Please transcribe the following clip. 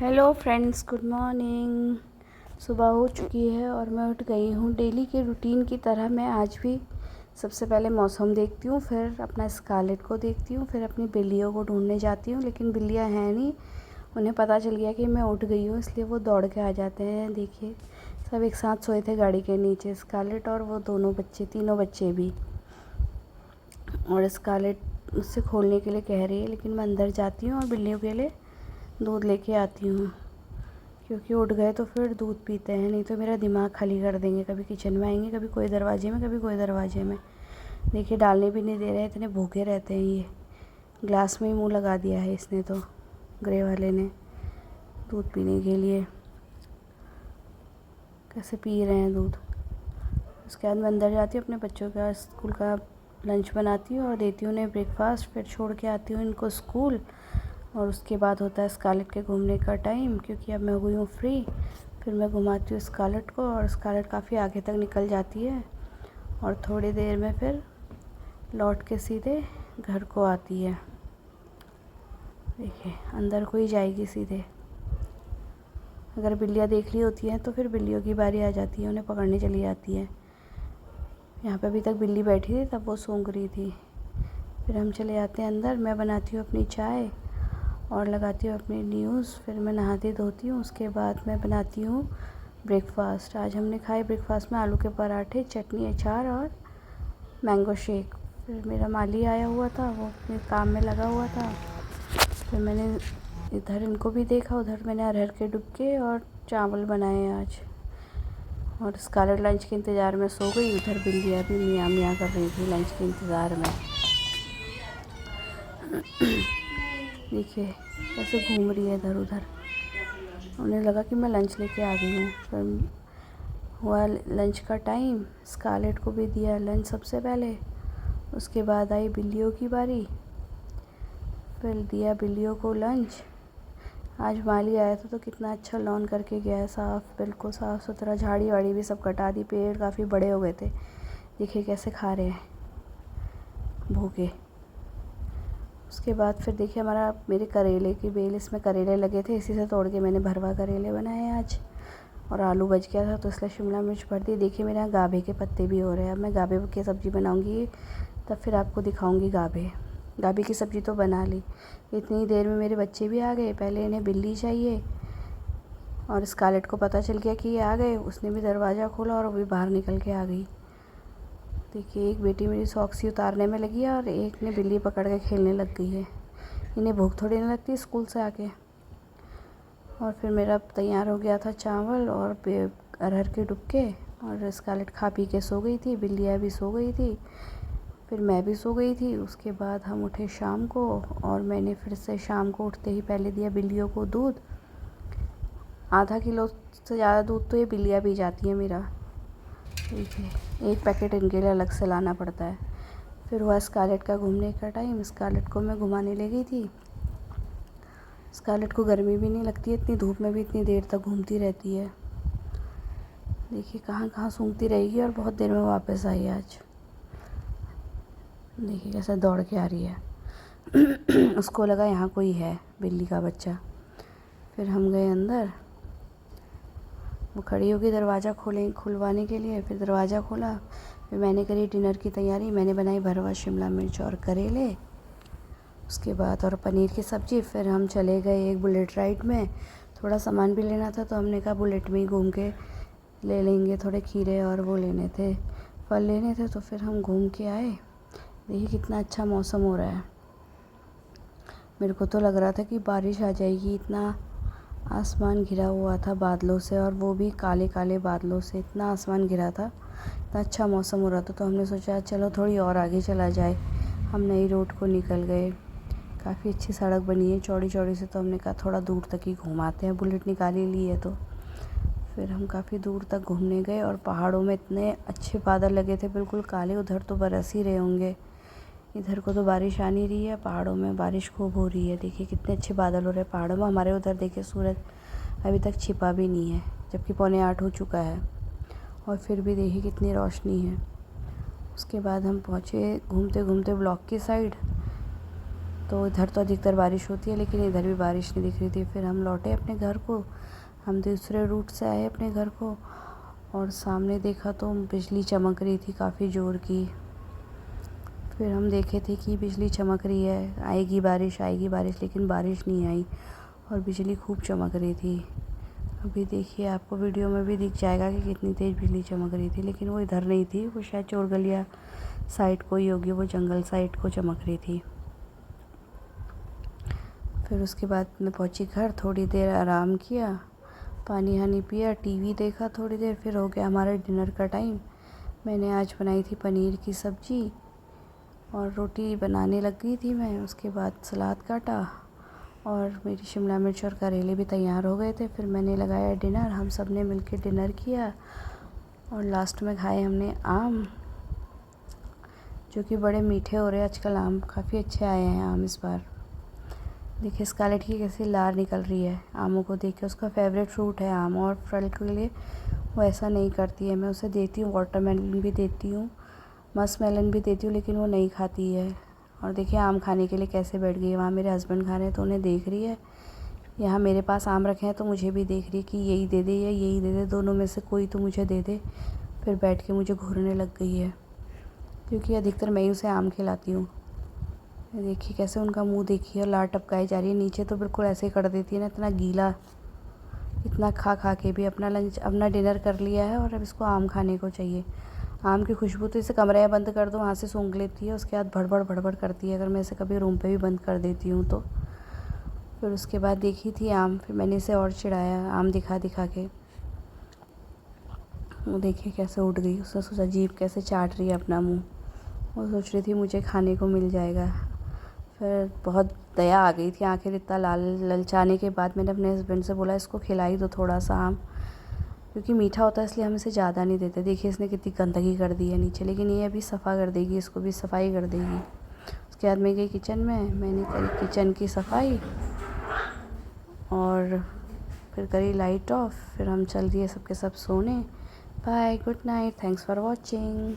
Hello friends, good morning. सुबह हो चुकी है और मैं उठ गई हूँ। डेली के रूटीन की तरह मैं आज भी सबसे पहले मौसम देखती हूँ, फिर अपना स्कारलेट को देखती हूँ, फिर अपनी बिल्लियों को ढूंढने जाती हूँ। लेकिन बिल्लियाँ हैं नहीं, उन्हें पता चल गया कि मैं उठ गई हूँ, इसलिए वो दौड़ के आ जाते हैं। देखिए, सब एक साथ सोए थे गाड़ी के नीचे, स्कारलेट और वो तीनों बच्चे भी। और स्कारलेट मुझसे खोलने के लिए कह रही है, लेकिन मैं अंदर जाती हूँ और बिल्लियों के लिए दूध लेके आती हूँ, क्योंकि उठ गए तो फिर दूध पीते हैं, नहीं तो मेरा दिमाग खाली कर देंगे। कभी किचन में आएंगे, कभी कोई दरवाजे में, कभी कोई दरवाजे में। देखिए, डालने भी नहीं दे रहे, इतने भूखे रहते हैं ये। ग्लास में ही मुंह लगा दिया है इसने तो, ग्रे वाले ने, दूध पीने के लिए। कैसे पी रहे हैं दूध। उसके बाद मैं अंदर जाती हूँ, अपने बच्चों का स्कूल का लंच बनाती हूँ और देती हूँ उन्हें ब्रेकफास्ट। फिर छोड़ के आती हूँ इनको स्कूल, और उसके बाद होता है स्कारलेट के घूमने का टाइम, क्योंकि अब मैं हुई हूँ फ्री। फिर मैं घुमाती हूँ स्कारलेट को, और स्कारलेट काफ़ी आगे तक निकल जाती है और थोड़ी देर में फिर लौट के सीधे घर को आती है। देखिए, अंदर को ही जाएगी सीधे। अगर बिल्लियाँ देख रही होती हैं तो फिर बिल्लियों की बारी आ जाती है, उन्हें पकड़ने चली जाती है। यहाँ पे अभी तक बिल्ली बैठी थी, तब वो सूंघ रही थी। फिर हम चले जाते हैं अंदर, मैं बनाती हूँ अपनी चाय और लगाती हूँ अपनी न्यूज़। फिर मैं नहाती धोती हूँ, उसके बाद मैं बनाती हूँ ब्रेकफास्ट। आज हमने खाए ब्रेकफास्ट में आलू के पराठे, चटनी, अचार और मैंगो शेक। फिर मेरा माली आया हुआ था, वो अपने काम में लगा हुआ था। फिर मैंने इधर इनको भी देखा, उधर मैंने अरहर के डुबके और चावल बनाए आज। और स्कारलेट लंच के इंतज़ार में सो गई। उधर बिल्लियाँ भी मियाँ मियाँ कर रही थी लंच के इंतज़ार में। देखिए कैसे घूम रही है इधर उधर। उन्हें लगा कि मैं लंच लेके आ गई हूँ। फिर हुआ लंच का टाइम, स्कारलेट को भी दिया लंच सबसे पहले। उसके बाद आई बिल्लियों की बारी, फिर दिया बिल्लियों को लंच। आज माली आया था तो कितना अच्छा लॉन करके गया है, साफ़, बिल्कुल साफ़ सुथरा। झाड़ी वाड़ी भी सब कटा दी, पेड़ काफ़ी बड़े हो गए थे। देखिए कैसे खा रहे हैं भूखे। उसके बाद फिर देखिए मेरे करेले की बेल, इसमें करेले लगे थे, इसी से तोड़ के मैंने भरवा करेले बनाए आज। और आलू बच गया था तो इसलिए शिमला मिर्च भर दी। देखिए मेरे यहाँ गाभे के पत्ते भी हो रहे हैं। अब मैं गाभे की सब्ज़ी बनाऊँगी, तब फिर आपको दिखाऊँगी गाभे की सब्ज़ी तो बना ली। इतनी देर में मेरे बच्चे भी आ गए। पहले इन्हें बिल्ली चाहिए, और स्कारलेट को पता चल गया कि ये आ गए, उसने भी दरवाज़ा खोला और वो भी बाहर निकल के आ गई। देखिए, एक बेटी मेरी सॉक्सी उतारने में लगी है और एक ने बिल्ली पकड़ के खेलने लग गई है। इन्हें भूख थोड़ी नहीं लगती स्कूल से आके। और फिर मेरा तैयार हो गया था चावल और अरहर के डुबके, और स्कारलेट खा पी के सो गई थी, बिल्लियाँ भी सो गई थी, फिर मैं भी सो गई थी। उसके बाद हम उठे शाम को, और मैंने फिर से शाम को उठते ही पहले दिया बिल्लियों को दूध। आधा किलो से ज़्यादा दूध तो ये बिल्लियाँ पी जाती हैं मेरा। देखिए, एक पैकेट इनके लिए अलग से लाना पड़ता है। फिर हुआ स्कारलेट का घूमने का टाइम। स्कारलेट को मैं घुमाने ले गई थी। स्कारलेट को गर्मी भी नहीं लगती है, इतनी धूप में भी इतनी देर तक घूमती रहती है। देखिए कहाँ कहाँ सूंघती रहेगी, और बहुत देर में वापस आई आज। देखिए कैसे दौड़ के आ रही है। उसको लगा यहाँ कोई है, बिल्ली का बच्चा। फिर हम गए अंदर, वो खड़ी होगी दरवाज़ा खुलवाने के लिए। फिर दरवाज़ा खोला, फिर मैंने करी डिनर की तैयारी। मैंने बनाई भरवा शिमला मिर्च और करेले, उसके बाद और पनीर की सब्ज़ी। फिर हम चले गए एक बुलेट राइड में, थोड़ा सामान भी लेना था तो हमने कहा बुलेट में ही घूम के ले लेंगे। थोड़े खीरे और वो लेने थे, फल लेने थे, तो फिर हम घूम के आए। देखिए कितना अच्छा मौसम हो रहा है। मेरे को तो लग रहा था कि बारिश आ जाएगी, इतना आसमान घिरा हुआ था बादलों से, और वो भी काले काले बादलों से। इतना आसमान घिरा था, इतना अच्छा मौसम हो रहा था। तो हमने सोचा चलो थोड़ी और आगे चला जाए। हम नई रोड को निकल गए। काफ़ी अच्छी सड़क बनी है, चौड़ी चौड़ी से। तो हमने कहा थोड़ा दूर तक ही घुमाते हैं, बुलेट निकाल ही ली है तो। फिर हम काफ़ी दूर तक घूमने गए, और पहाड़ों में इतने अच्छे बादल लगे थे, बिल्कुल काले। उधर तो बरस ही रहे होंगे, इधर को तो बारिश आ नहीं रही है। पहाड़ों में बारिश खूब हो रही है। देखिए कितने अच्छे बादल हो रहे हैं पहाड़ों में। हमारे उधर देखिए सूरज अभी तक छिपा भी नहीं है, जबकि 7:45 हो चुका है, और फिर भी देखिए कितनी रोशनी है। उसके बाद हम पहुँचे घूमते घूमते ब्लॉक की साइड। तो तो इधर तो अधिकतर बारिश होती है, लेकिन इधर भी बारिश नहीं दिख रही थी। फिर हम लौटे अपने घर को, हम दूसरे रूट से आए अपने घर को, और सामने देखा तो बिजली चमक रही थी काफ़ी ज़ोर की। फिर हम देखे थे कि बिजली चमक रही है, आएगी बारिश, लेकिन बारिश नहीं आई और बिजली खूब चमक रही थी। अभी देखिए, आपको वीडियो में भी दिख जाएगा कि कितनी तेज़ बिजली चमक रही थी, लेकिन वो इधर नहीं थी, वो शायद चोरगलिया साइड को ही होगी, वो जंगल साइड को चमक रही थी। फिर उसके बाद मैं पहुंची घर, थोड़ी देर आराम किया, पानी हानी पिया, टीवी देखा थोड़ी देर, फिर हो गया हमारा डिनर का टाइम। मैंने आज बनाई थी पनीर की सब्ज़ी और रोटी बनाने लग गई थी मैं। उसके बाद सलाद काटा और मेरी शिमला मिर्च और करेले भी तैयार हो गए थे। फिर मैंने लगाया डिनर, हम सब ने मिलकर डिनर किया और लास्ट में खाए हमने आम, जो कि बड़े मीठे हो रहे हैं आजकल। आम काफ़ी अच्छे आए हैं आम इस बार। देखिए स्कारलेट की कैसी लार निकल रही है आमों को देख के। उसका फेवरेट फ्रूट है आम, और फल के लिए वो ऐसा नहीं करती है। मैं उसे देती हूँ, वाटरमेलन भी देती हूँ, मस्कमेलन भी देती हूँ, लेकिन वो नहीं खाती है। और देखिए आम खाने के लिए कैसे बैठ गई है। वहाँ मेरे हस्बैंड खा रहे हैं तो उन्हें देख रही है, यहाँ मेरे पास आम रखे हैं तो मुझे भी देख रही है कि यही दे दे या यही दे दे, दोनों में से कोई तो मुझे दे दे। फिर बैठ के मुझे घूरने लग गई है, क्योंकि अधिकतर मैं ही उसे आम खिलाती हूँ। देखिए कैसे उनका मुंह देखिए, और लार टपकाई जा रही है। नीचे तो बिल्कुल ऐसे ही कर देती है ना, इतना गीला, इतना खा खा के भी। अपना डिनर कर लिया है और अब इसको आम खाने को चाहिए। आम की खुशबू तो इसे कमरे में बंद कर दो वहाँ से सूंघ लेती है, उसके बाद भड़बड़ भड़बड़ करती है अगर मैं इसे कभी रूम पे भी बंद कर देती हूँ तो। फिर उसके बाद देखी थी आम, फिर मैंने इसे और चिढ़ाया आम दिखा दिखा के। वो देखिए कैसे उठ गई, उसने सोचा जीभ कैसे चाट रही है अपना मुँह, वो सोच रही थी मुझे खाने को मिल जाएगा। फिर बहुत दया आ गई थी, आखिर इतना ललचाने के बाद मैंने अपने हस्बैंड से बोला इसको खिला ही दो थोड़ा सा आम, क्योंकि मीठा होता है इसलिए हम इसे ज़्यादा नहीं देते। देखिए इसने कितनी गंदगी कर दी है नीचे, लेकिन ये अभी सफ़ा कर देगी, इसको भी सफाई कर देगी। उसके बाद मैं गई किचन में, मैंने करी किचन की सफाई और फिर करी लाइट ऑफ। फिर हम चल दिए सबके सब सोने। Bye, good night, thanks for watching.